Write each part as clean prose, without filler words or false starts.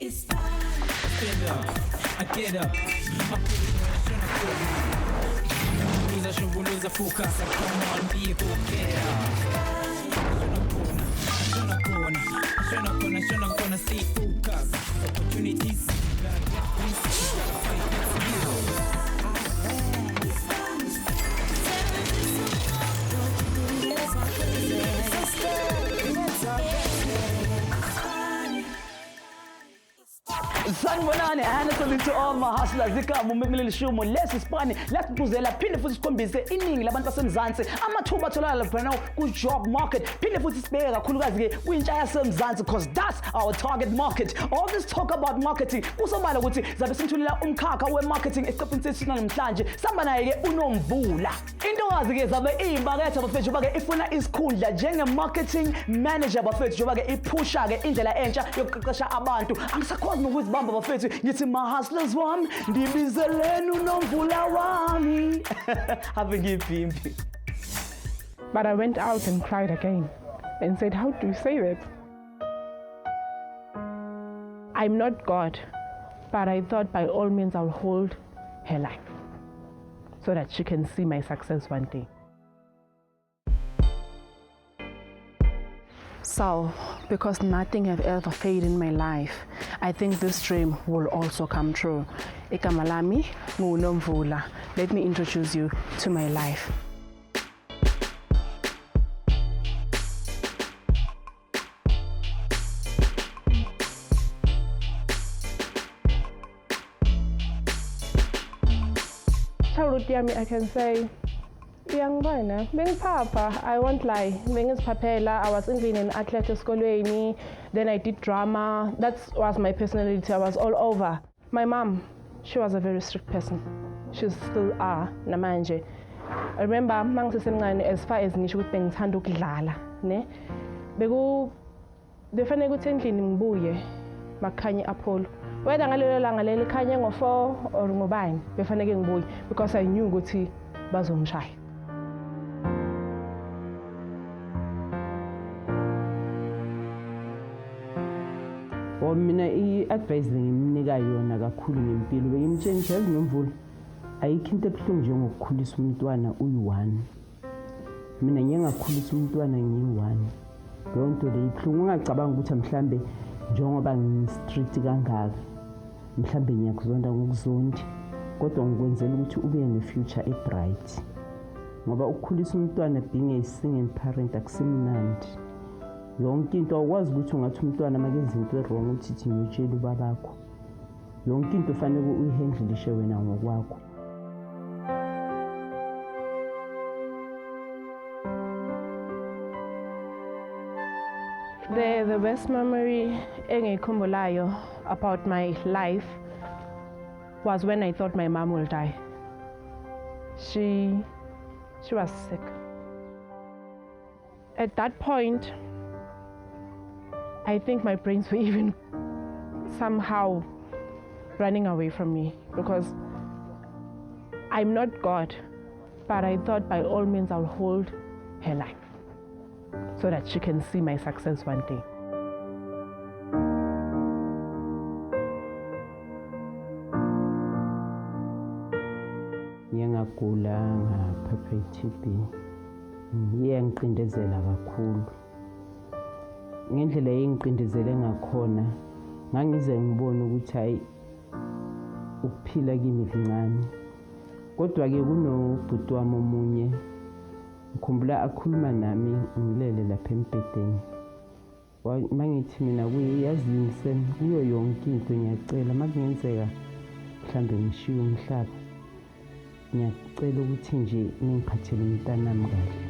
It's fine. Stand up, I get up. Shona focus, come on, people, get up. Shona gonna stay focused. Opportunities, Sanibonani, and to all my hustlers. Zikhamu umemile lishumo lesiSpani lasiphuzela phinde futhi sikhombise iningi labantu basemzansi amathuba atholakala lapha now ku job market phinde futhi sibheke kakhulukazi ke kwintsha yasemzansi because that's our target market. All this talk about marketing kusobala ukuthi zabe simthulela umkhakha we-marketing esiqephini sethu namhlanje sihamba naye ke uNomvula. Intokazi ke zabe iyimbaketha bafethu bake ifuna isikhundla njenge-marketing manager bafethu njengoba ke iphusha ke indlela entsha yokuqeqesha abantu. Angisakwazi nokuzibamba bafethu ngithi ma-hustlers wami ndibizeleni uNomvula wami. Have ngipimpi. But I went out and cried again and said, how do you say that? I'm not God, but I thought by all means I'll hold her life so that she can see my success one day. So, because nothing have ever failed in my life, I think this dream will also come true. Igama lami nguNomvula. Let me introduce you to my life. Childhood yami, I can say, young boy, Papa, I won't lie. I was even an athlete esikolweni, then I did drama. That was my personality. I was all over. My mom, she was a very strict person. She still are namanje. I remember as far as ngisho ukuthi bengithanda ukudlala, ne? Befane ukuthi endlini ngibuye makhanye Apollo. Whether ngalelo langa leli khanye ngo4 or ngobani, befanele ngibuye because I knew ukuthi bazongishaya. Mina i-advice ngimnika yona kakhulu ngempilo bengimtshengisa Nomvula ayikho into ebuhlungu njengokukhulisa umntwana uyi-1. Mina ngeke ngakhulisa umntwana ngiyi-1. Leyo nto le ibuhlungu ungacabanga ukuthi mhlambe njengoba ngi-strict kangaka mhlambe ngiyakuzonda ngokuzondi kodwa ngikwenzela ukuthi ube ne-future e-bright ngoba ukukhulisa umntwana being a single parent akusimnandi. Yonke into awukwazi ukuthi ungathi umntwana makenza into wrong ukuthi ngiyotshela ubabakho. Yonke into fanele uyihandlishe wena ngokwakho. The best memory engiyikhumbulayo about my life was when I thought my mom will die. She was sick. At that point, I think my brains were even somehow running away from me because I'm not God, but I thought by all means I'll hold her life so that she can see my success one day. Ngiyagula ngaphethwe i-TB. Ngiyancindezela kakhulu. Ngendlela engiqindezele ngakhona ngangize ngibone ukuthi hayi ukuphila kimi kuncane. Kodwa ke kunobhuti wami omunye ngikhumbula akhuluma nami ngilele lapha embedeni. Mangithi mina kuyazimisela kuyo yonke into ngiyacela makungenzeka mhlambe ngishiye umhlaba. Ngiyacela ukuthi nje ningiphathele umntana wami kahle.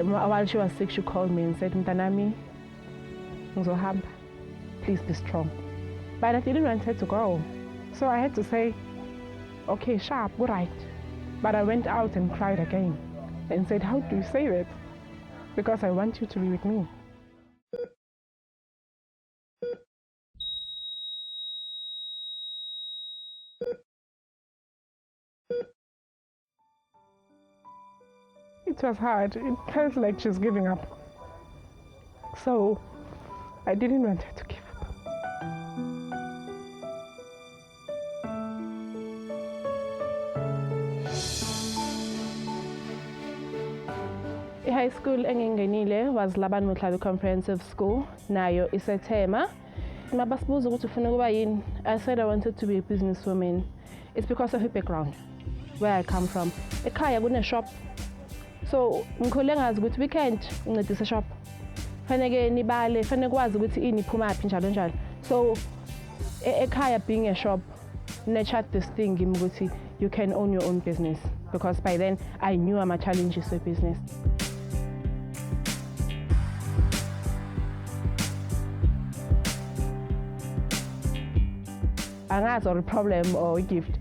While she was sick, she called me and said, Mtanami, ngizohamba. Please be strong. But I didn't want her to go. So I had to say, okay, sharp, all right. But I went out and cried again and said, how do you say that? Because I want you to be with me. it was hard. It felt like she's giving up. So I didn't want her to give up. High school engingenile was Laban Mutlabi Comprehensive School, nayo iseThema. Mabasibuza ukuthi ufuna ukuba yini? I said I wanted to be a businesswoman. It's because of her background, where I come from. Ekhaya kune shop. So ngikhule ngazi ukuthi weekend ngincedisa shop. Faneke nibale, faneke kwazi ukuthi ini iphuma phi njalo njalo. So ekhaya being a shop nurtured this thing ukuthi you can own your own business, because by then I knew I'm a challenges with business. Angazi or a problem or a gift.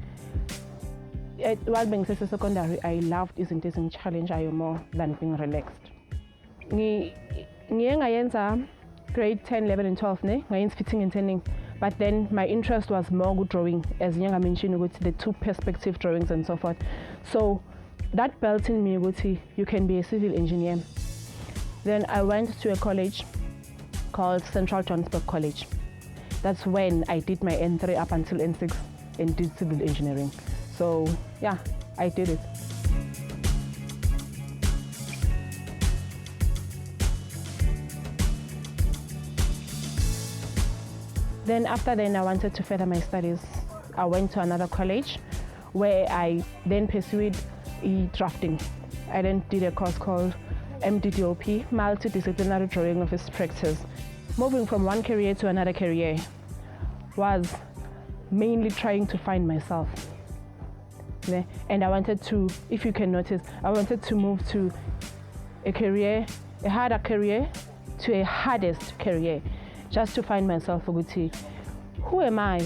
While being secondary, I loved izinto challenge ayo more than being relaxed. Ngiye ngayenza grade 10, 11 and 12 ne ngayenza fitting and turning, but then my interest was more good drawing, as I mentioned with the two perspective drawings and so forth. So that built in me ukuthi you can be a civil engineer. Then I went to a college called Central Johannesburg College. That's when I did my N3 up until N6 and did civil engineering. So yeah, I did it. Then after then I wanted to further my studies. I went to another college where I then pursued drafting. I then did a course called MDDOP, Multidisciplinary Drawing Office Practice. Moving from one career to another career was mainly trying to find myself. And I wanted to, if you can notice, I wanted to move to a career, a harder career, to a hardest career, just to find myself. Who am I?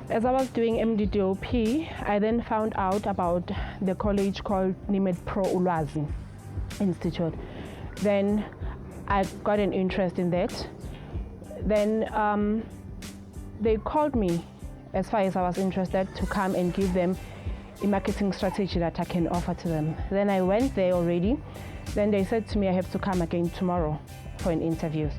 As I was doing MDDOP, I then found out about the college called NIMET ProULwazi Institute. Then I got an interest in that. Then they called me, as far as I was interested, to come and give them a marketing strategy that I can offer to them. Then I went there already. Then they said to me I have to come again tomorrow for an interview.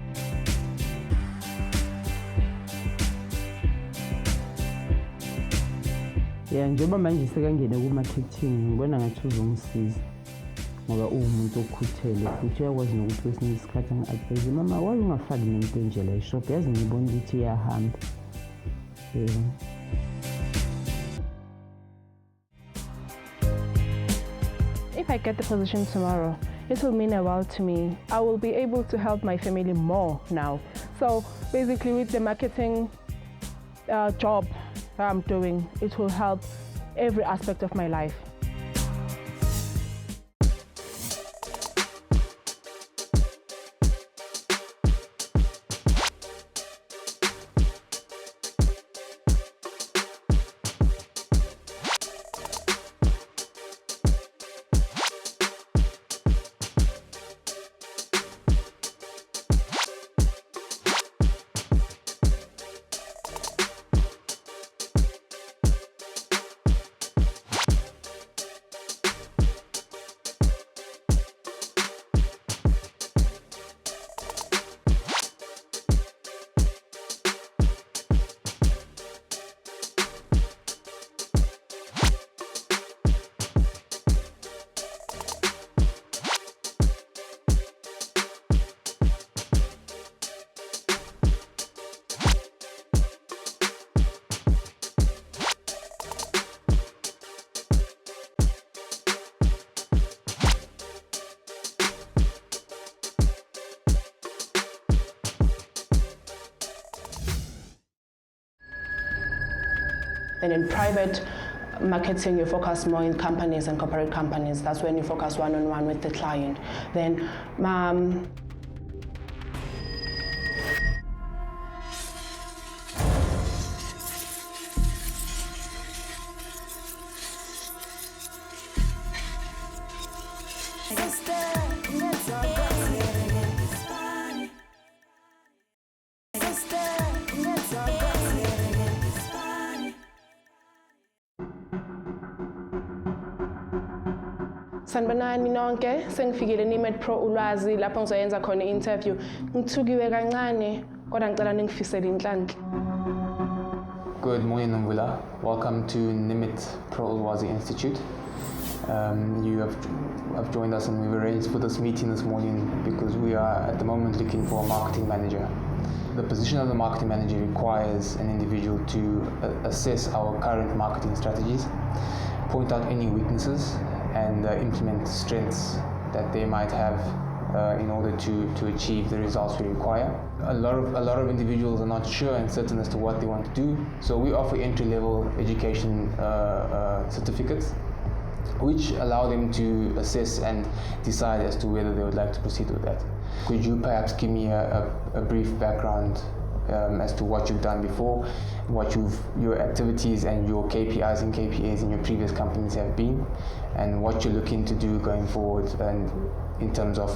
Yeah, njengoba manje sekangena ku-marketing ngibona ngathi uzongisiza ngoba uwumuntu okhuthele futhi uyakwazi nokuthi kwesinye isikhathi angi-advise mama why ungafaki nento enje la ishop yazi ngibona ukuthi iyahamba. If I get the position tomorrow, it will mean a world to me. I will be able to help my family more now. So basically with the marketing job that I'm doing, it will help every aspect of my life. And in private marketing, you focus more in companies and corporate companies. That's when you focus one-on-one with the client. Then Sanibonani nonke, sengifikile NIMET ProULwazi lapho ngizoyenza khona i-interview. Ngithukiwe kancane kodwa ngicela ningifisele inhlanhla. Good morning, Nomvula. Welcome to NIMET ProULwazi Institute. You have joined us and we've arranged for this meeting this morning because we are at the moment looking for a marketing manager. The position of the marketing manager requires an individual to assess our current marketing strategies, point out any weaknesses, and implement strengths that they might have in order to achieve the results we require. A lot of individuals are not sure and certain as to what they want to do, so we offer entry-level education certificates which allow them to assess and decide as to whether they would like to proceed with that. Could you perhaps give me a brief background as to what you've done before, what your activities and your KPIs and KPAs in your previous companies have been, and what you're looking to do going forward and in terms of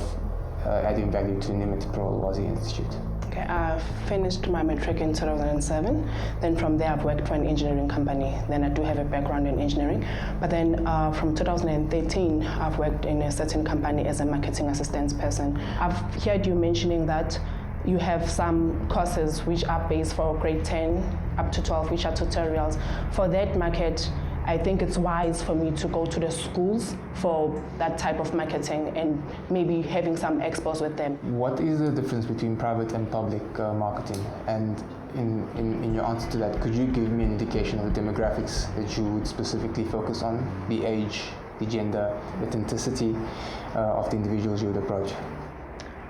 adding value to NIMET ProULwazi Institute? Okay, I finished my matric in 2007. Then from there I've worked for an engineering company. Then I do have a background in engineering. But then from 2013 I've worked in a certain company as a marketing assistance person. I've heard you mentioning that you have some courses which are based for grade 10 up to 12, which are tutorials. For that market, I think it's wise for me to go to the schools for that type of marketing and maybe having some expos with them. What is the difference between private and public marketing? And in your answer to that, could you give me an indication of the demographics that you would specifically focus on, the age, the gender, the authenticity of the individuals you would approach?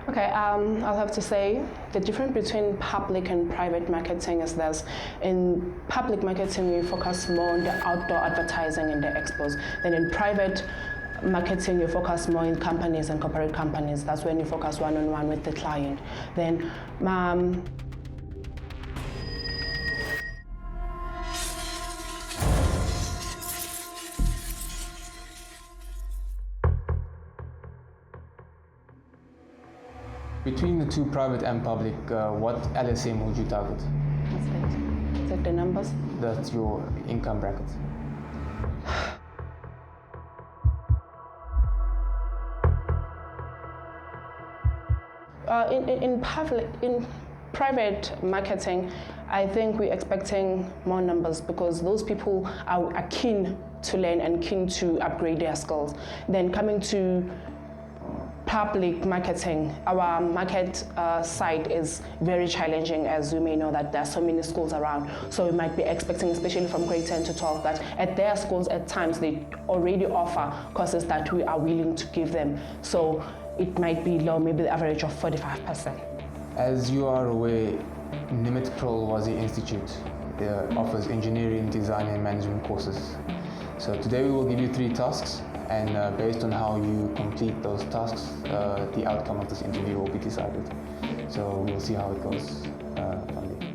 Okay, I'll have to say the difference between public and private marketing is this. In public marketing, we focus more on the outdoor advertising and the expos. Then in private marketing, you focus more in companies and corporate companies. That's when you focus one-on-one with the client. Then Between the two, private and public, what LSM would you target? what's that? Is that the numbers? That's your income bracket. In private marketing, I think we're expecting more numbers because those people are keen to learn and keen to upgrade their skills. Then coming to public marketing, our market side is very challenging, as you may know that there are so many schools around. So we might be expecting, especially from grade 10 to 12, that at their schools at times they already offer courses that we are willing to give them. So it might be low, maybe the average of 45%. As you are aware, NIMET ProULwazi Institute offers engineering, design and management courses. So today we will give you 3 tasks, and based on how you complete those tasks, the outcome of this interview will be decided. So we'll see how it goes from there.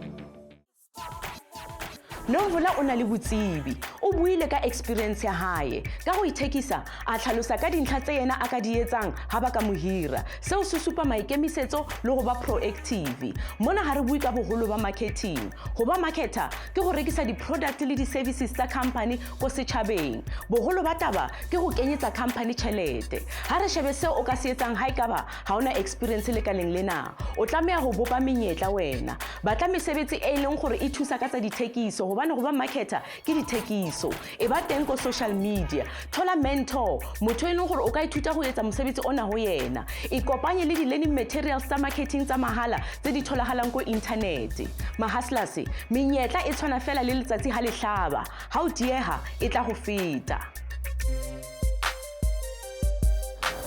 Nomvula o na le botsebi, o buile ka experience ya hae, ka go ithekisa a tlhalosa ka dintlha tse yena a ka di etsang ha ba ka mo hira. Seo se supa maikemisetso le go ba proactive. Mona ha re bue ka boholo ba marketing. Go ba marketer ke go rekisa di-product le di-services tsa company ko setjhabeng. Boholo ba taba ke go kenyetsa company tjhelete. Ha re shebe seo o ka se etsang ha ekaba ha ona experience le kaleng lena, o tlameha go bopa menyetla wena. Batla mesebetsi e leng gore e thusa ka tsa dithekiso, hobane go ba marketer ke dithekiso. E ba teng ko social media. Thola mentor, motho e leng gore o ka ithuta go etsa mosebetsi ona ho yena. E kopanye le di-learning materials tsa marketing tsa mahala tse di tholagalang ko internet. Hustlers, menyetla e tshwana fela le letsatsi ha le hlaba. Ha o dieha e tla go feta.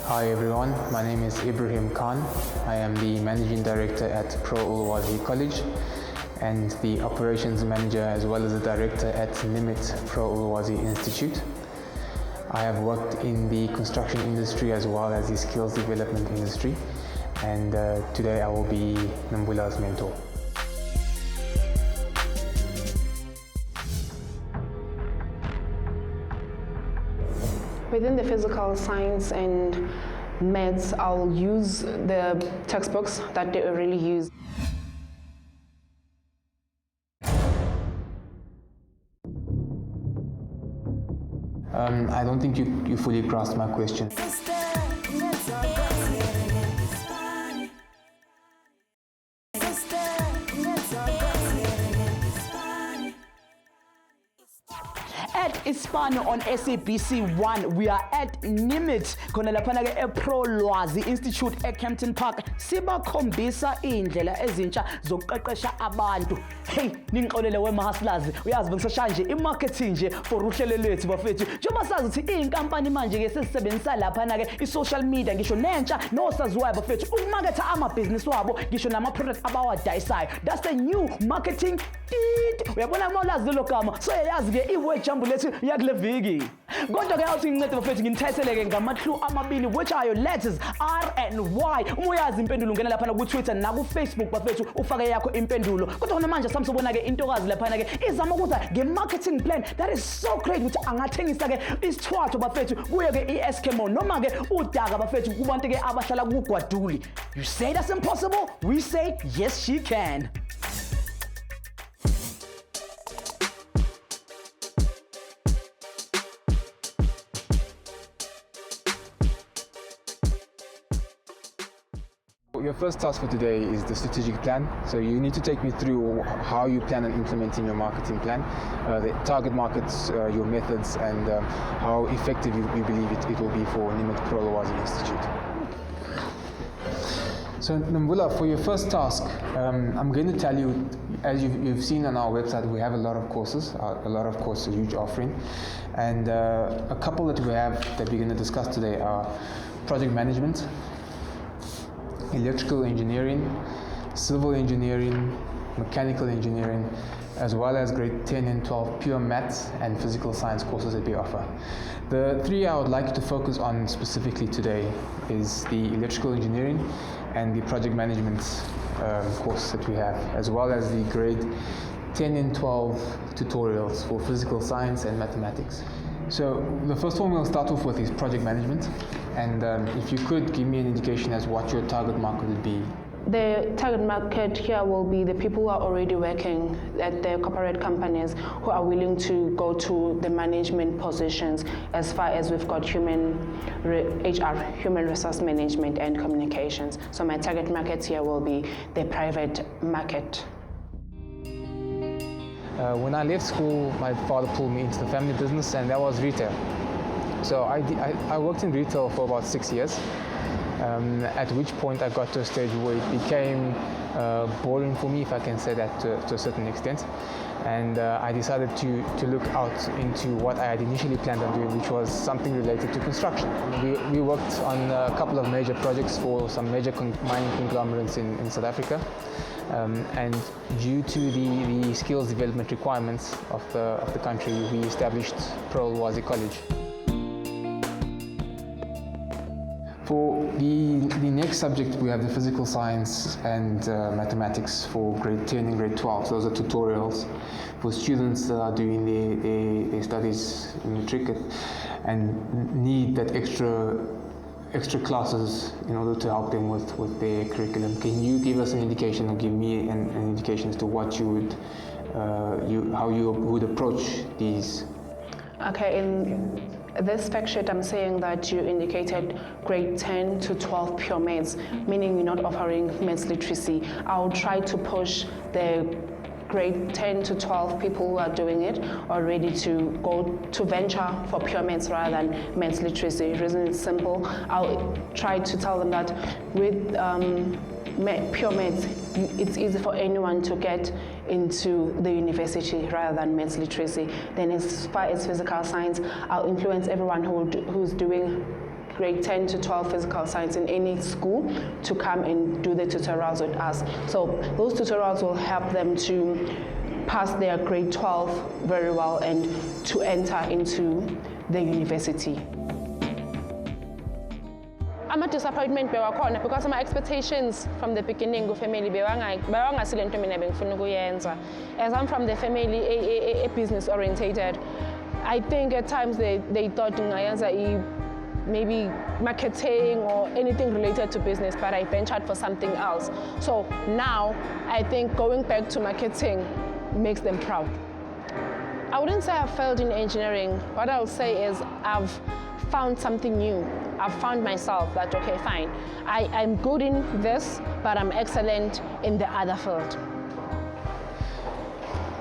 Hi everyone, my name is Ibrahim Khan. I am the Managing Director at ProULwazi College and the Operations Manager as well as the Director at NIMET ProULwazi Institute. I have worked in the construction industry as well as the skills development industry, and today I will be Nomvula's mentor. Within the physical science and maths, I'll use the textbooks that they already use. I don't think you fully grasped my question. At iSpani on SABC 1, we are at NIMET khona laphana ke ProULwazi Institute eCampton Park sibakhombisa indlela ezintsha zokuqeqesha abantu. Hey, ningixolele wema-hustlers, uyazi bengisashanje i-marketing nje for uhlelo lwethu bafethu. Njengoba sazi ukuthi iy'nkampani manje ke sesisebenzisa laphana ke i-social media ngisho nentsha nosaziwayo bafethu ukumaketha amabhizinisi wabo ngisho nama-product abawadayisayo. That's the new marketing tit. Uyabona uma ulazi lelo gama so yayazi ke iwe jambu lethu yakule viki. Kodwa ke awuthi ngincede bafethu nginthayiseleke ngama-clue amabili which are your letters R and Y. Uma uyazi impendulo ungena laphana ku-Twitter naku-Facebook bafethu ufake yakho impendulo. Kodwa khona manje samsobona ke intokazi laphana ke izama ukuza nge-marketing plan that is so great ukuthi angathengisa ke isithwathwa bafethu kuye ke i-Eskimo noma ke udaka bafethu kubantu ke abahlala kuGwaduli. You say that's impossible? We say yes she can. Your first task for today is the strategic plan. So you need to take me through how you plan on implementing your marketing plan, the target markets, your methods, and how effective you believe it will be for NIMET ProULwazi Institute. So Nomvula, for your first task, I'm going to tell you, as you've seen on our website, we have a lot of courses, a huge offering. And a couple that we have that we're going to discuss today are project management, electrical engineering, civil engineering, mechanical engineering, as well as grade 10 and 12 pure maths and physical science courses that we offer. The three I would like you to focus on specifically today is the electrical engineering and the project management course that we have, as well as the grade 10 and 12 tutorials for physical science and mathematics. So the first one we'll start off with is project management, and if you could give me an indication as what your target market would be. The target market here will be the people who are already working at the corporate companies who are willing to go to the management positions, as far as we've got HR, human resource management and communications. So my target market here will be the private market. When I left school, my father pulled me into the family business, and that was retail. So I worked in retail for about 6 years, at which point I got to a stage where it became boring for me, if I can say that to a certain extent. And I decided to look out into what I had initially planned on doing, which was something related to construction. We worked on a couple of major projects for some major mining conglomerates in South Africa. And due to the skills development requirements of the country, we established ProULwazi College. For the next subject, we have the physical science and mathematics for grade 10 and grade 12. Those are tutorials for students that are doing their studies in matric and need that extra classes in order to help them with their curriculum. Can you give us an indication, or give me an indication as to what you would, how you would approach these? Okay, in this fact sheet I'm saying that you indicated grade 10 to 12 pure maths, meaning you're not offering maths literacy. I'll try to push the grade 10 to 12 people who are doing it already to go to venture for pure maths rather than maths literacy. The reason is simple. I'll try to tell them that with pure maths, it's easy for anyone to get into the university rather than maths literacy. Then as far as physical science, I'll influence everyone who's doing grade 10 to 12 physical science in any school to come and do the tutorials with us. So those tutorials will help them to pass their grade 12 very well and to enter into the university. I'm a disappointment because my expectations from the beginning of family as I'm from the family a business orientated. I think at times they thought maybe marketing or anything related to business, but I ventured for something else. So now I think going back to marketing makes them proud. I wouldn't say I've failed in engineering. What I'll say is I've found something new. I've found myself that, okay, fine, I'm good in this, but I'm excellent in the other field.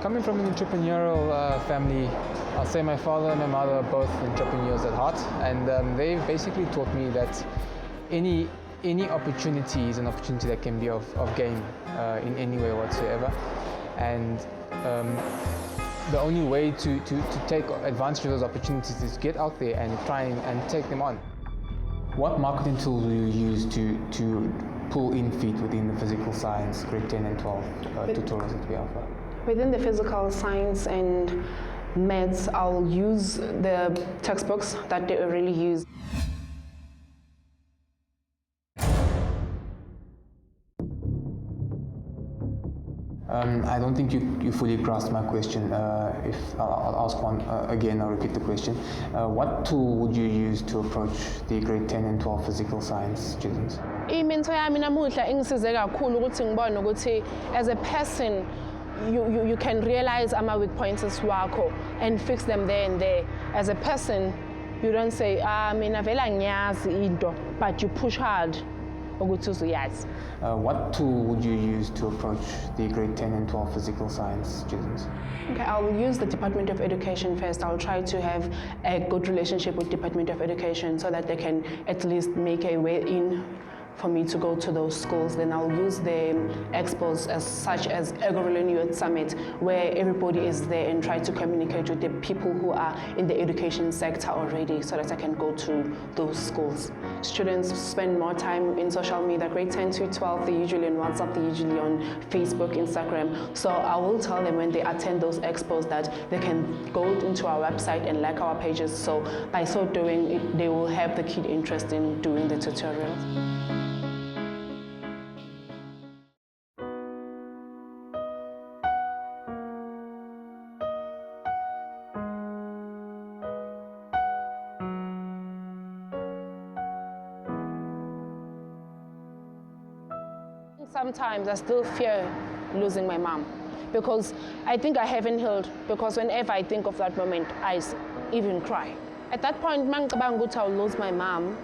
Coming from an entrepreneurial family, I'll say my father and my mother are both entrepreneurs at heart, and they've basically taught me that any opportunity is an opportunity that can be of gain in any way whatsoever, and the only way to take advantage of those opportunities is to get out there and try and take them on. What marketing tools do you use to pull in feet within the physical science grade 10 and 12 tutorials that we offer? Within the physical science and maths, I'll use the textbooks that they already use. I don't think you fully grasped my question. If I'll ask one again, I'll repeat the question. What tool would you use to approach the grade 10 and 12 physical science students? Imento yami namuhla ingisize kakhulu ukuthi ngibone ukuthi as a person you can realize ama weak points wakho and fix them there and there. As a person, you don't say mina vela ngiyazi into, but you push hard. What tool would you use to approach the grade 10 and 12 physical science students? Okay, I'll use the Department of Education first. I'll try to have a good relationship with Department of Education so that they can at least make a way in for me to go to those schools. Then I'll use the expos as such as Egoroleni Youth Summit, where everybody is there and try to communicate with the people who are in the education sector already so that I can go to those schools. Students spend more time in social media. Grade 10 to 12, they're usually on WhatsApp, they're usually on Facebook, Instagram. So I will tell them when they attend those expos that they can go into our website and like our pages. So by so doing, they will have the keen interest in doing the tutorials. Sometimes I still fear losing my mom because I think I haven't healed, because whenever I think of that moment, I even cry. At that point, I'll lose my mom.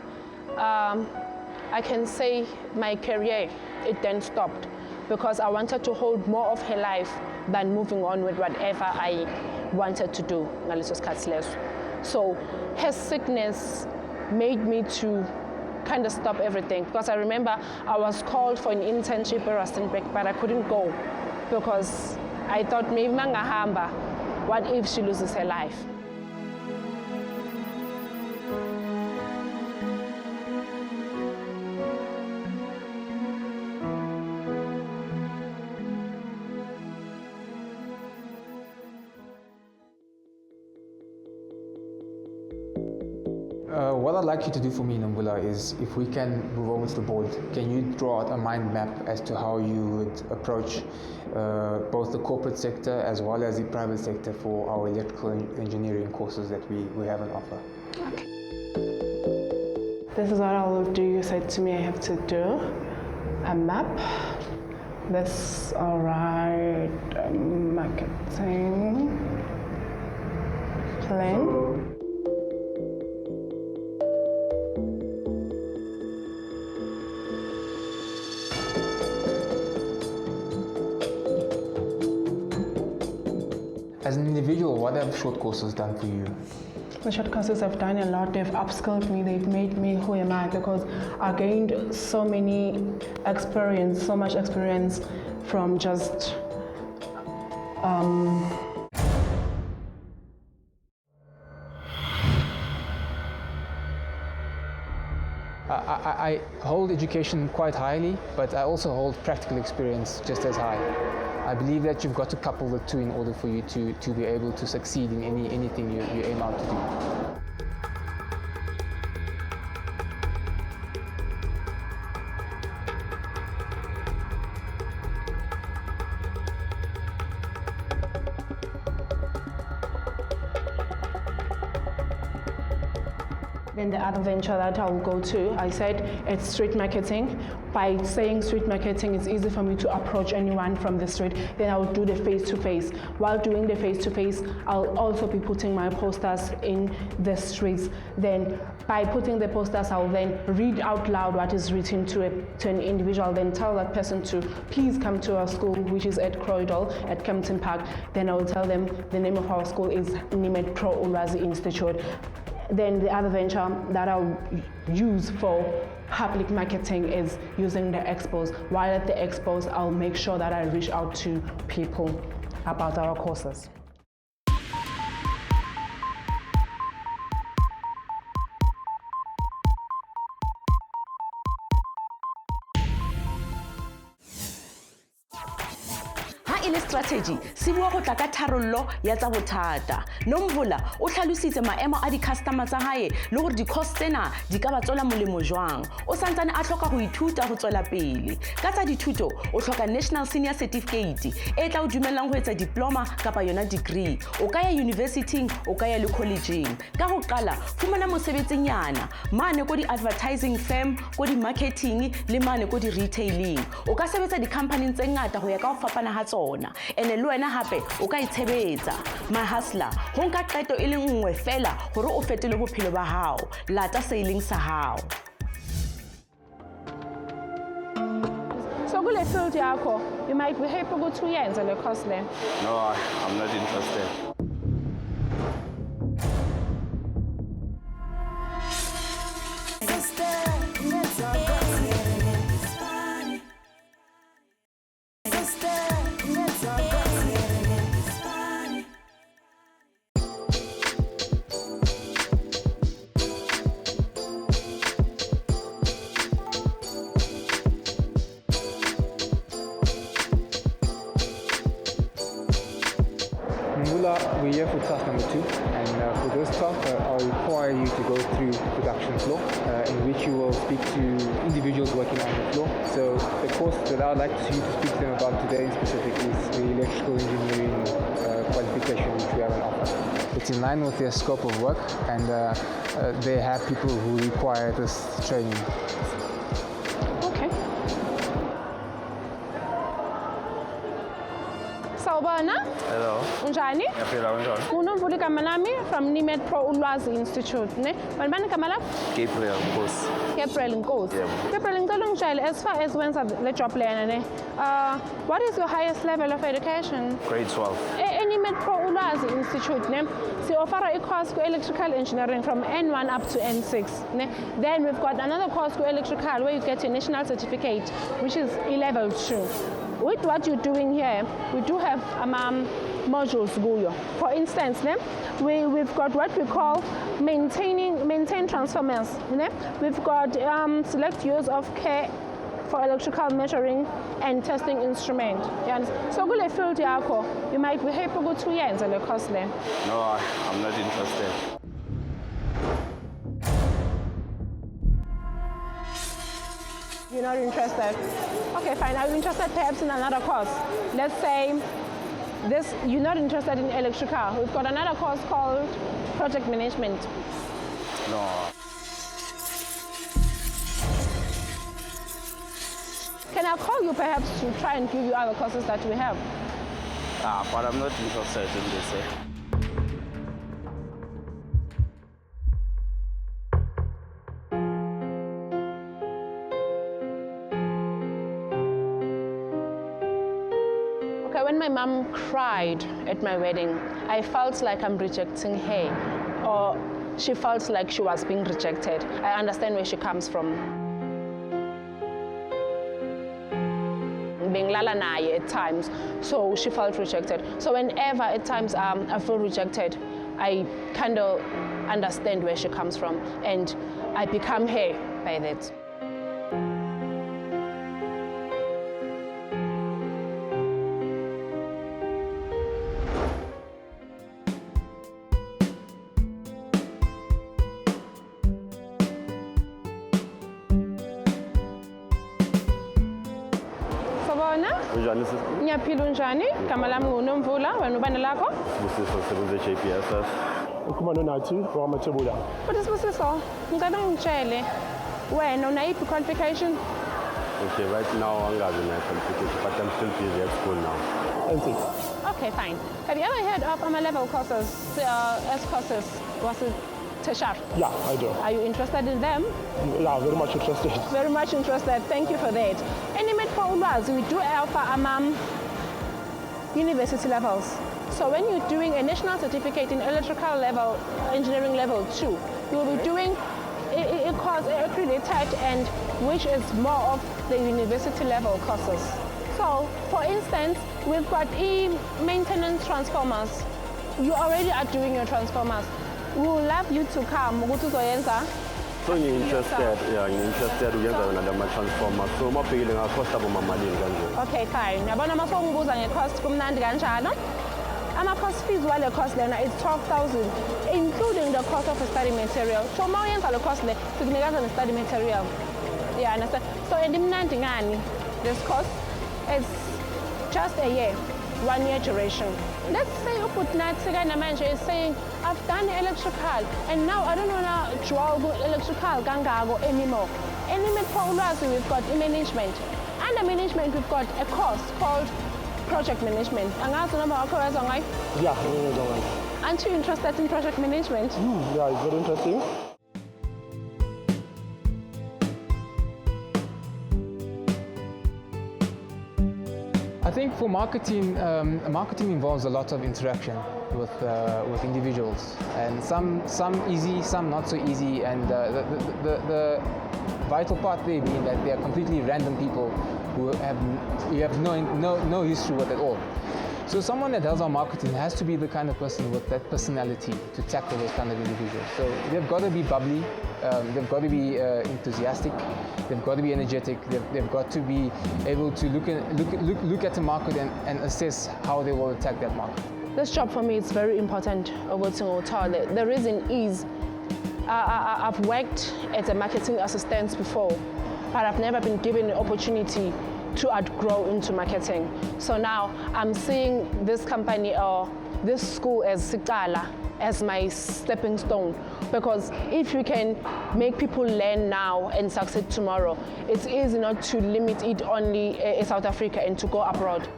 I can say my career, it then stopped because I wanted to hold more of her life than moving on with whatever I wanted to do. So her sickness made me to kind of stop everything, because I remember I was called for an internship at Rustenburg, but I couldn't go because I thought maybe Mangahamba, what if she loses her life? What I'd like you to do for me, Nomvula, is if we can move over to the board, can you draw out a mind map as to how you would approach both the corporate sector as well as the private sector for our electrical engineering courses that we have on offer? Okay. This is what I will do. You said to me I have to do a map. That's all right. Marketing plan. As an individual, what have short courses done for you? The short courses have done a lot. They've upskilled me. They've made me who am I, because I gained so much experience from just I hold education quite highly, but I also hold practical experience just as high. I believe that you've got to couple the two in order for you to be able to succeed in anything you aim out to do. Then the other venture that I will go to, I said it's street marketing, by saying street marketing, it's easy for me to approach anyone from the street. Then I'll do the face-to-face. While doing the face-to-face, I'll also be putting my posters in the streets. Then by putting the posters, I'll then read out loud what is written to an individual, then tell that person to please come to our school, which is at Croydon, at Kempton Park. Then I will tell them the name of our school is NIMET ProULwazi Institute. Then the other venture that I'll use for public marketing is using the expos. While at the expos, I'll make sure that I reach out to people about our courses. Ile strategy se bua go tla ka tharollo ya tsa bothata. Nomvula o tlhalositse maemo a di-customer tsa hae le gore di-cost tsena di ka ba tswela molemo jwang. O santsane a tlhoka go ithuta go tswela pele. Ka tsa dithuto o tlhoka National Senior Certificate e tla o dumellang go etsa diploma kapa yona degree. O ka ya university, o ka ya le collegeng. Ka go qala fumana mosebetsenyana mane ko di-advertising firm, ko di-marketing le mane ko di-retailing. O ka sebetsa di-company tse ngata go ya ka go fapana ha tsona. Ene le wena hape o ka itshebetsa. My hustler, ho nka qeto e le nngwe fela hore o fetole bophelo ba hao. Lata sailing sa hao. So kule field yakho, you might be happy ukuthi uyenze le course le. No, I'm not interested. We're here for task number 2, and for this task I'll require you to go through production floor in which you will speak to individuals working on the floor. So the course that I would like you to speak to them about today in specific is the electrical engineering qualification which we have on offer. It's in line with their scope of work, and they have people who require this training. Okay. Sawubona. Hello. Unjani? Ngiyaphila kanjani? Unomvula igama lami from NIMET ProULwazi Institute, ne? Bani igama lakho? Gabriel, Nkosi. Gabriel Nkosi. Yebo. Gabriel, ngicela ungitshele, as far as wenza le job lena, ne? What is your highest level of education? Grade 12. NIMET ProULwazi Institute, ne? We offer a course for electrical engineering from N1 up to N6. Ne? Then we've got another course for electrical where you get a national certificate, which is level 2. With what you're doing here, we do have modules. For instance, we've got what we call maintain transformers. We've got select use of care for electrical measuring and testing instrument. So kule field yakho, you might be happy ukuthi uyenze le course le. No, I'm not interested. You're not interested? Okay, fine. Are you interested perhaps in another course? Let's say you're not interested in electrical. We've got another course called project management. No. Can I call you perhaps to try and give you other courses that we have? But I'm not interested in this. When my mom cried at my wedding, I felt like I'm rejecting her, or she felt like she was being rejected. I understand where she comes from. Being lala naye at times, so she felt rejected. So whenever at times I feel rejected, I kind of understand where she comes from, and I become her by that. Unjani sisi? Ngiyaphila unjani? Igama lami nguNomvula, wena ubani lakho? Sibusiso sebenze JPSS. Ukhumano nathi wamathebula. Futhi Sibusiso, ngicela ungitshele wena unayiphi qualification? Okay, right now I'm having my qualification, but I'm still busy at school now. Okay, fine. Have you ever heard of level courses, S courses? Was it tertiary? Yeah, I do. Are you interested in them? Yeah, very much interested. Very much interested. Thank you for that. NIMET ProULwazi, we do offer university levels. So when you're doing a national certificate in electrical level, engineering level 2, you will be doing a course accredited and which is more of the university level courses. So for instance, we've got maintenance transformers. You already are doing your transformers. We would love you to come. So you're interested, yeah, you're interested with another transformer. So I'm paying a cost of my money. Okay, fine. Yabona mase ungibuza ngecost kumnandi kanjalo. Ama-cost fees wale cost lena is 12,000, including the cost of a study material. So ma uyenza le cost le sikunikeza ne-study material. Yeah, understand? So endimnandi ngani this course is just a year, 1 year duration. Let's say Uputnat is saying, I've done electrical and now I don't want to draw electrical gangago anymore. NIMET ProULwazi, we've got management. Under management, we've got a course called project management. Yeah, Aren't you interested in project management? yeah, it's very interesting. I think for marketing, marketing involves a lot of interaction with individuals, and some easy, some not so easy, and the vital part there being that they are completely random people who you have no history with at all. So someone that does our marketing has to be the kind of person with that personality to tackle those kind of individuals. So they've got to be bubbly, they've got to be enthusiastic, they've got to be energetic, they've got to be able to look at the market and assess how they will attack that market. This job for me is very important. The reason is I've worked as a marketing assistant before, but I've never been given the opportunity to outgrow into marketing. So now I'm seeing this company or this school as Sikala, as my stepping stone. Because if you can make people learn now and succeed tomorrow, it's easy not to limit it only in South Africa and to go abroad.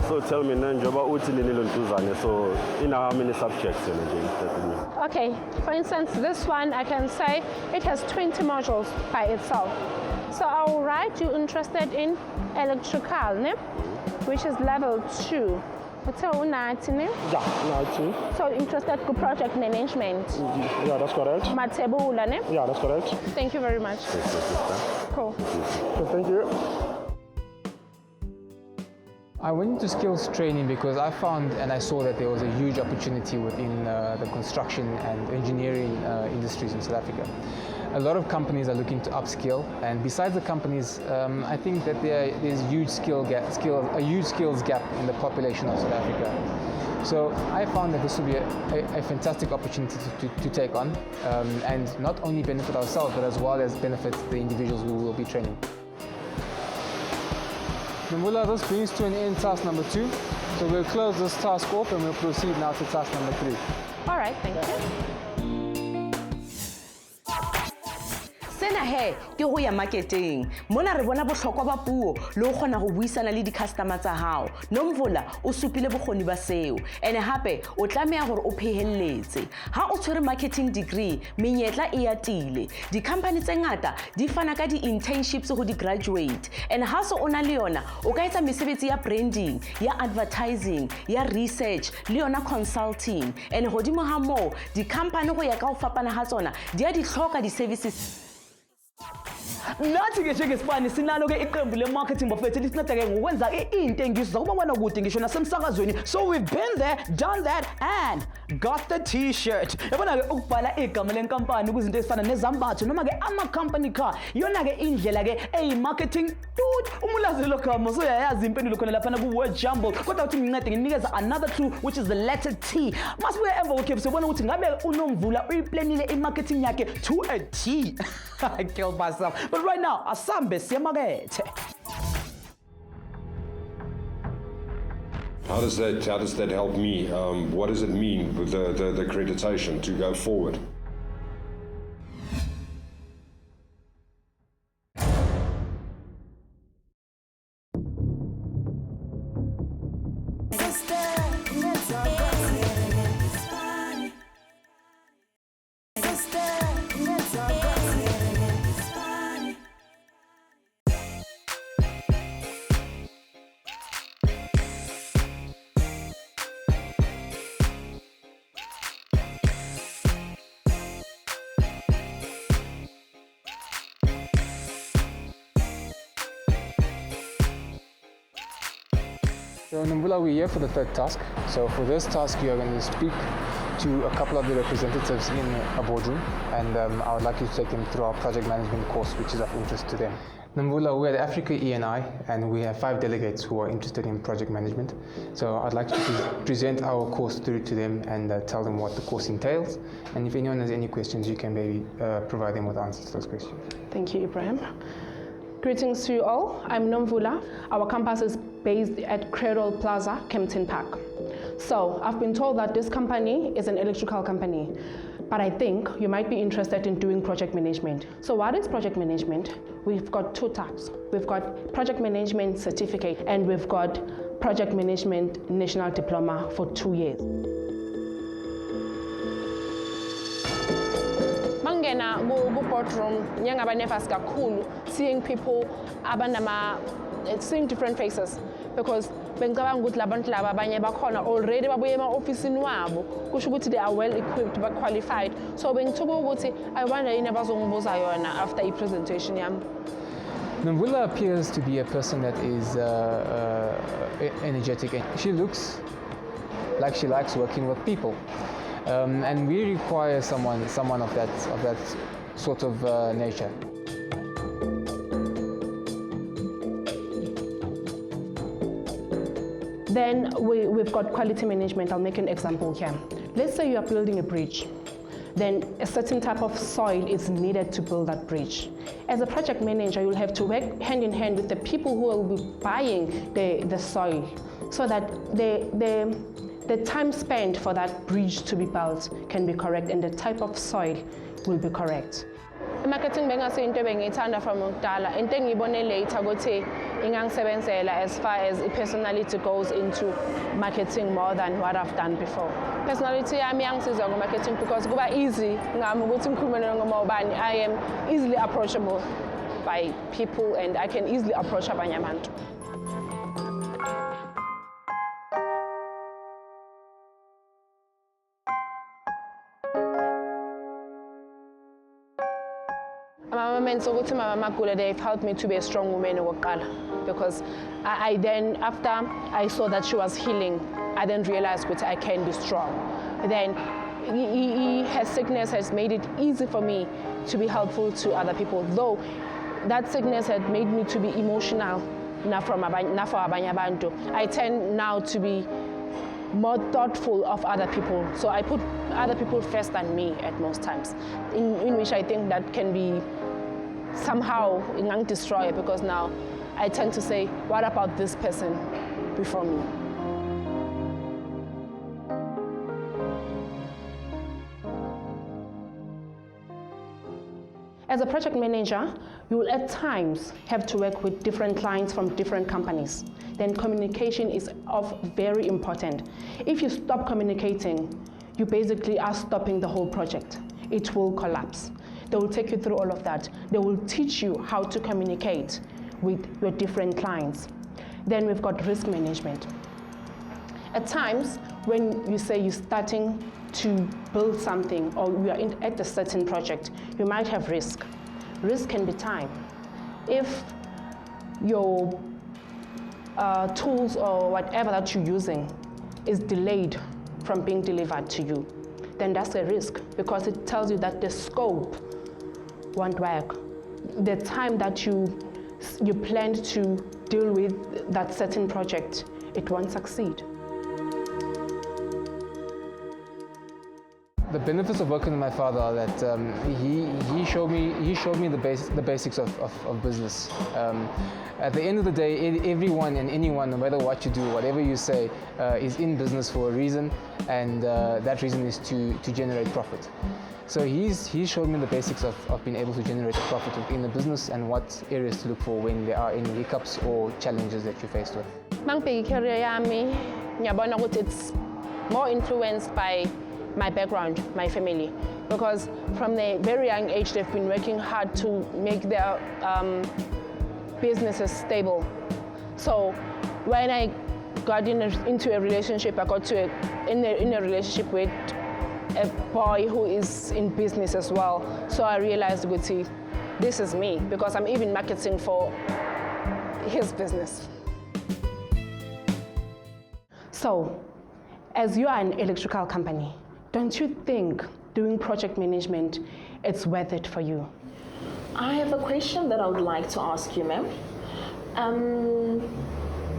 So tell me, so in how many subjects are you interested in? Okay, for instance, this one I can say it has 20 modules by itself. So I'll write you interested in electrical, which is level 2. Yeah, 19. So interested in project management. Yeah, that's correct. Matebula, Yeah, that's correct. Thank you very much. Cool. So thank you. I went into skills training because I found and I saw that there was a huge opportunity within the construction and engineering industries in South Africa. A lot of companies are looking to upskill, and besides the companies, I think that there's a huge skills gap in the population of South Africa. So I found that this would be a fantastic opportunity to take on, and not only benefit ourselves, but as well as benefit the individuals we will be training. Nomvula, this brings to an end task number 2. So we'll close this task off and we'll proceed now to task number 3. All right, thank you. Sena he ke ho ya marketing mona re bona bohlokwa ba puo le ho kgona ho buisana le di-customer tsa hao. Nomvula o supile bokgoni ba seo ene hape o tlameha hore o phehelletse. Ha o tshwere marketing degree menyetla e atile. Di-company tse ngata di fana ka di-internships ho di-graduate, and ha so o na le yona o ka etsa mesebetsi ya branding, ya advertising, ya research le yona consulting, and hodimo ha moo di-company go ya ka ho fapana ha tsona di a di hloka di-services. Nathi ke njengeSpani sinalo ke iqembu le-marketing bafethu lisinatha ke ngokwenza intengiso zakubona kude ngisho nasemsakazweni. So we've been there, done that, and got the t-shirt. Yabona ke ukubhala igama lenkampani kuzinto ezifana nezambatho noma ke ama-company car yona ke indlela ke eyi-marketing dude. Umulazi lo gama so uyayazi impendulo khona laphana ku-word jumble, kodwa uthi ngincede nginikeza another clue which is the letter T. Masibuye emva kokhefu sibona ukuthi ngabe uNomvula uyiplanile i-marketing yakhe to a T. I killed myself. But right now, asambe siyamakethe. How does that help me? What does it mean with the accreditation to go forward? So Nomvula, we're here for the third task. So for this task, you are going to speak to a couple of the representatives in a boardroom, and I would like you to take them through our project management course, which is of interest to them. Nomvula, we're at Africa ENI, and we have 5 delegates who are interested in project management. So I'd like you to present our course through to them and tell them what the course entails. And if anyone has any questions, you can maybe provide them with answers to those questions. Thank you, Ibrahim. Greetings to you all. I'm Nomvula. Our campus is based at Cradle Plaza, Kempton Park. So I've been told that this company is an electrical company, but I think you might be interested in doing project management. So what is project management? We've got 2 types. We've got project management certificate and we've got project management national diploma for 2 years. Mangena go boardroom nyanga nervous kakhulu seeing people seeing different faces, because bengicabanga ukuthi labantu laba abanye bakhona already babuye ema-ofisini wabo kusho ukuthi they are well equipped but qualified. So bengithuka ukuthi I wonder yini abazongibuza yona after i-presentation yami. Nomvula appears to be a person that is energetic, and she looks like she likes working with people. And we require someone of that sort of nature. Then we've got quality management. I'll make an example here. Let's say you are building a bridge. Then a certain type of soil is needed to build that bridge. As a project manager, you'll have to work hand in hand with the people who will be buying the soil, so that the time spent for that bridge to be built can be correct and the type of soil will be correct. Marketing bengasiyinto ebengiyithanda from ukudala, into engiyibone later ukuthi ingangisebenzela as far as personality goes into marketing more than what I've done before. Personality yami iyangisiza ngo-marketing because kuba easy ngami ukuthi ngikhulume noma ubani. I am easily approachable by people and I can easily approach abanye abantu. They've helped me to be a strong woman because I then, after I saw that she was healing, I then realized that I can be strong. Then her sickness has made it easy for me to be helpful to other people, though that sickness had made me to be emotional. I tend now to be more thoughtful of other people, so I put other people first than me at most times, in which I think that can be somehow destroy, because now I tend to say, what about this person before me? As a project manager, you will at times have to work with different clients from different companies. Then communication is very important. If you stop communicating, you basically are stopping the whole project. It will collapse. They will take you through all of that. They will teach you how to communicate with your different clients. Then we've got risk management. At times, when you say you're starting to build something or you are at a certain project, you might have risk. Risk can be time. If your tools or whatever that you're using is delayed from being delivered to you, then that's a risk, because it tells you that the scope won't work. The time that you planned to deal with that certain project, it won't succeed. The benefits of working with my father are that he showed me the basics of business. At the end of the day, everyone and anyone, no matter what you do, whatever you say, is in business for a reason, and that reason is to generate profit. So he's showed me the basics of being able to generate a profit within the business and what areas to look for when there are any hiccups or challenges that you're faced with. Mangibheka career yami ngiyabona ukuthi it's more influenced by my background, my family, because from a very young age they've been working hard to make their businesses stable. So when I got into a relationship, I got in a relationship with a boy who is in business as well. So I realized, this is me, because I'm even marketing for his business. So, as you are an electrical company, don't you think doing project management, it's worth it for you? I have a question that I would like to ask you, ma'am.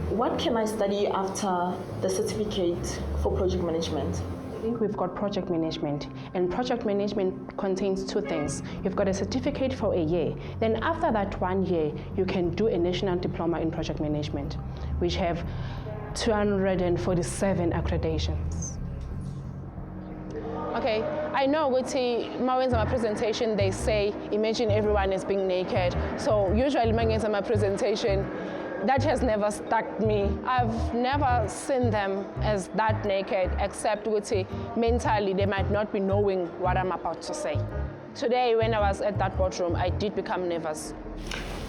What can I study after the certificate for project management? I think we've got project management, and project management contains two things. You've got a certificate for a year, then after that 1 year, you can do a national diploma in project management, which have 247 accreditations. Okay, I know with my presentation, they say, imagine everyone is being naked. So usually in my presentation, that has never stuck me. I've never seen them as that naked, except with mentally, they might not be knowing what I'm about to say. Today, when I was at that boardroom, I did become nervous.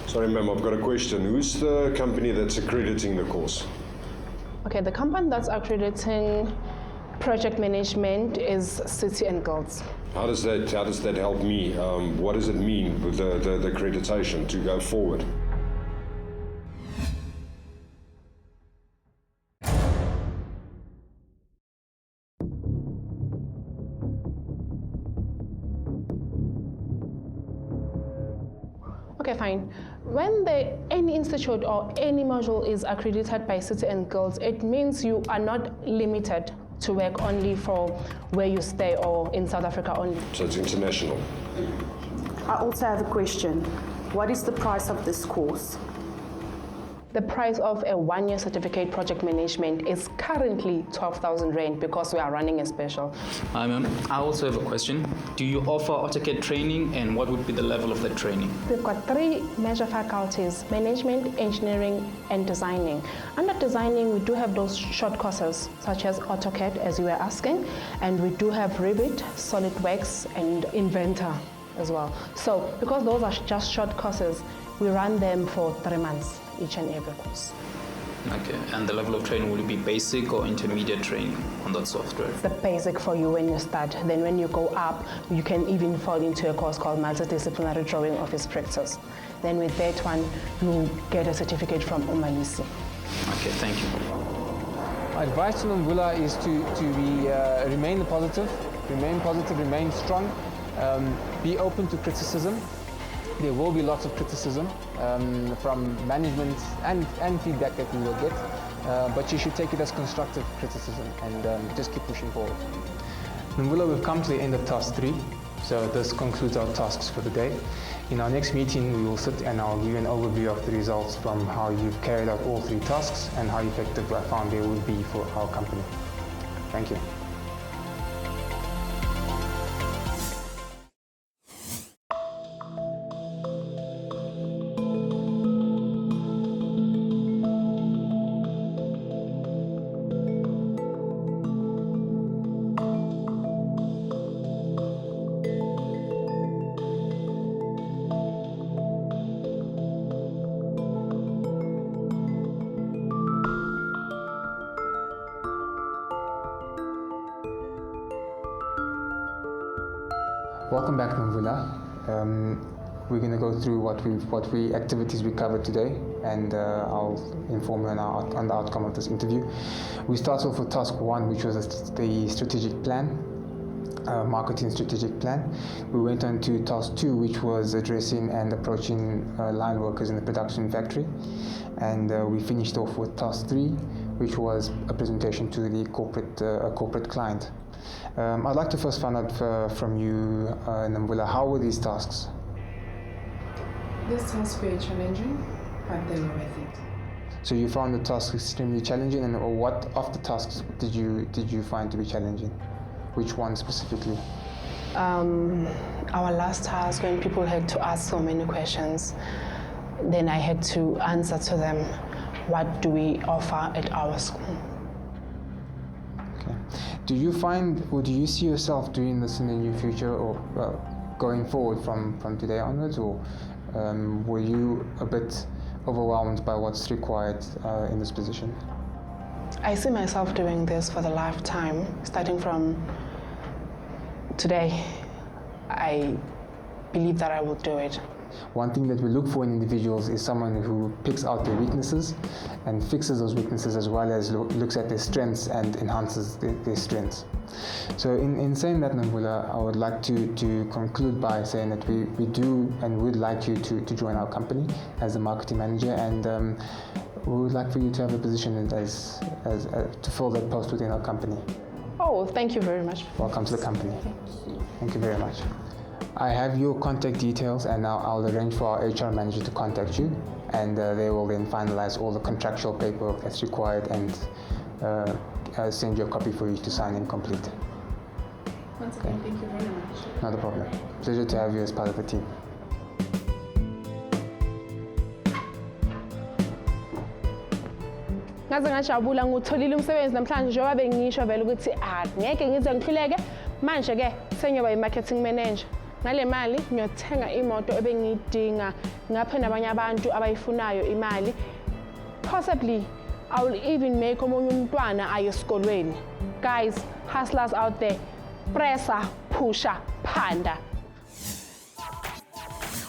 Sorry, ma'am, I've got a question. Who's the company that's accrediting the course? Okay, the company that's accrediting project management is City and Guilds. How does that help me? What does it mean with the accreditation to go forward? Okay, fine. When any institute or any module is accredited by City and Guilds, it means you are not limited to work only for where you stay or in South Africa only. So it's international. I also have a question. What is the price of this course? The price of a 1-year certificate project management is currently 12,000 Rand because we are running a special. Hi ma'am, I also have a question. Do you offer AutoCAD training, and what would be the level of that training? We've got 3 major faculties: management, engineering, and designing. Under designing, we do have those short courses such as AutoCAD, as you were asking, and we do have Revit, SolidWorks, and Inventor as well. So because those are just short courses, we run them for 3 months. Each and every course. Okay, and the level of training, will it be basic or intermediate training on that software? It's the basic for you when you start. Then when you go up, you can even fall into a course called Multidisciplinary Drawing Office Practice. Then with that one, you get a certificate from Umalisi. Okay, thank you. My advice to Nomvula is to remain positive, remain strong, be open to criticism. There will be lots of criticism from management and feedback that we will get, but you should take it as constructive criticism and just keep pushing forward. Nomvula, we've come to the end of task 3, so this concludes our tasks for the day. In our next meeting, we will sit and I'll give you an overview of the results from how you've carried out all 3 tasks and how effective I found they would be for our company. Thank you. Welcome back, Nomvula. We're going to go through what activities we covered today, and I'll inform you on the outcome of this interview. We start off with task 1, which was the strategic plan, marketing strategic plan. We went on to task 2, which was addressing and approaching line workers in the production factory, and we finished off with task 3, which was a presentation to the corporate client. I'd like to first find out from you, Nomvula, how were these tasks? These tasks were challenging, but they were worth it. So you found the task extremely challenging, and what of the tasks did you find to be challenging? Which one specifically? Our last task, when people had to ask so many questions, then I had to answer to them, what do we offer at our school? Do you find, or do you see yourself doing this in the near future, or going forward from today onwards, or were you a bit overwhelmed by what's required in this position? I see myself doing this for the lifetime, starting from today. I believe that I will do it. One thing that we look for in individuals is someone who picks out their weaknesses and fixes those weaknesses, as well as looks at their strengths and enhances their strengths. So in saying that, Nomvula, I would like to conclude by saying that we do and would like you to join our company as a marketing manager, and we would like for you to have a position as to fill that post within our company. Oh, thank you very much. Welcome to the company. Thank you very much. I have your contact details, and now I'll arrange for our HR manager to contact you, and they will then finalize all the contractual paperwork that's required and send you a copy for you to sign and complete. Once again, thank you very much. Not a problem. Pleasure to have you as part of the team. Ngaze ngajabula ngutholile umsebenzi namhlanje njengoba bengisho vele ukuthi ngeke ngize ngihluleke. Manje ke sengiyoba i-marketing manager. Ngale mali ngiyothenga imoto ebengiyidinga ngaphe nabanye abantu abayifunayo imali. Possibly I will even make omunye umntwana aye esikolweni. Guys, hustlers out there, pressa, pusha, phanda.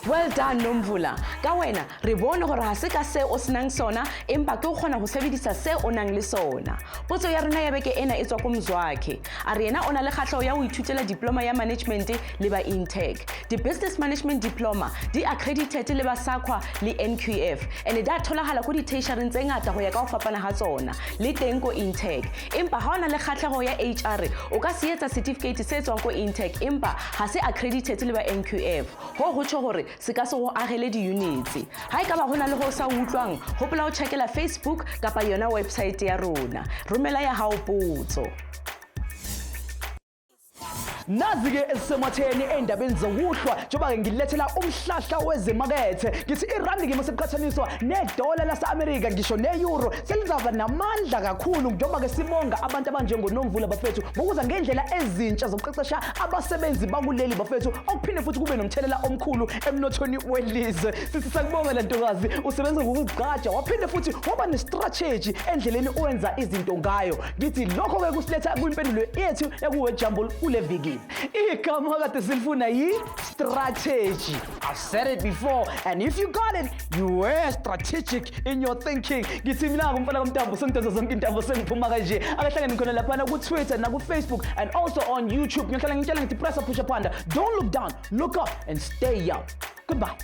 Well done Nomvula. Ka wena re bone gore ha se ka se o senang sona empa ke o kgona go sebedisa se o nang le sona. Potso ya rena ya beke ena e tswa go Mzwakhe. A re ena ona le kgatlho ya go ithutela diploma ya management le ba Intech. Di business management diploma di accredited le ba SAQA le NQF, and da tholagala go di tertiary tse ngata go ya ka go fapana ga tsona le teng go Intech. Empa ha ona le kgatlhego ya HR o ka se etsa certificate se tswang go Intech empa ha se accredited le ba NQF. Ho go tsho gore se ka se go agele di-units. Ha e ka ba gona le go sa utlwang, hopola o checkela Facebook kapa yona website ya rona. Romela ya hao potso. Nazi-ke esisematheni endabeni zokuhlwa njengoba ngilethela umhlahla wezimakethe ngithi irandi-ke maseqhathaniswa nedola lase-Amerika ngisho ne-euro selizaba namandla kakhulu njengoba-ke sibonga abantu abanjengoNomvula bafethu ngokuza ngendlela ezintsha zokuqeqesha abasebenzi bakuleli bafethu okuphinde futhi kube nomthelela omkhulu emnothweni welizwe. Sithi sakubonga le ntokazi usebenza ngokugqaja waphinde futhi waba ne-strategy endleleni owenza izinto ngayo. Ngithi lokho-ke kusiletha kwimpendulo yethu ekuwejambo kule viki. Igama kade silifuna yi-strategy. I've said it before, and if you got it, you were strategic in your thinking. Ngithi mina ngumfana kaMntambo sengidonsa zonke intambo sengiphuma kanje. Akahlangene khona laphana ku-Twitter naku-Facebook and also on YouTube. Ngihlala ngitshela ngithi pressa pusha phanda. Don't look down, look up and stay up. Goodbye.